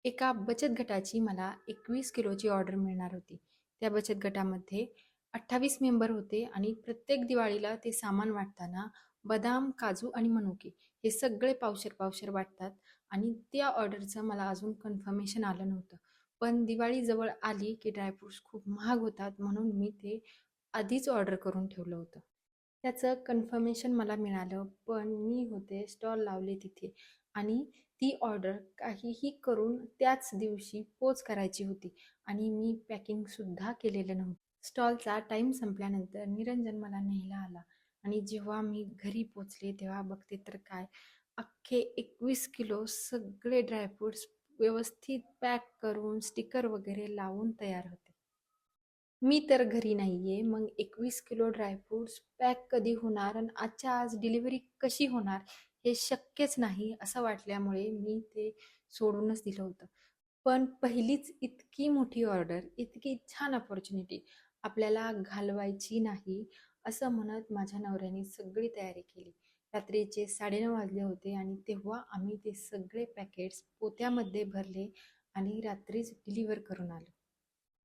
एका बचत गटाची मला 21 किलोची ऑर्डर मिळणार होती. त्या बचत गटामध्ये 28 मेंबर होते आणि प्रत्येक दिवाळीला ते सामान वाटताना बदाम, काजू आणि मनुके हे सगळे पावशेर-पावशेर वाटतात आणि त्या ऑर्डरचं मला अजून कन्फर्मेशन आलं नव्हतं. पण दिवाळी जवळ आली की ड्रायफ्रुट्स खूप महाग होतात म्हणून मी ते आधीच ऑर्डर करून ठेवलं होतं. त्याचं कन्फर्मेशन मला मिळालं, पण मी होते स्टॉल लावले तिथे आणि ती ऑर्डर काहीही करून त्याच दिवशी पोच करायची होती आणि मी पॅकिंगसुद्धा केलेलं नव्हतं. स्टॉलचा टाईम संपल्यानंतर निरंजन मला न्यायला आला आणि जेव्हा मी घरी पोचले तेव्हा बघते तर काय, अख्खे 21 किलो सगळे ड्रायफ्रुट्स व्यवस्थित पॅक करून स्टिकर वगैरे लावून तयार होते. मी तर घरी नाहीये, मग 21 किलो ड्रायफ्रुट्स पॅक कधी होणार आणि आजच्या आज डिलिव्हरी कशी होणार? हे शक्यच नाही असं वाटल्यामुळे मी ते सोडूनच दिलं होतं. पण पहिलीच इतकी मोठी ऑर्डर, इतकी छान अपॉर्च्युनिटी आपल्याला घालवायची नाही, असं म्हणत माझ्या नवऱ्याने सगळी तयारी केली. रात्रीचे 9:30 वाजले होते आणि तेव्हा आम्ही ते सगळे पॅकेट्स पोत्यामध्ये भरले आणि रात्रीच डिलिव्हर करून आलो.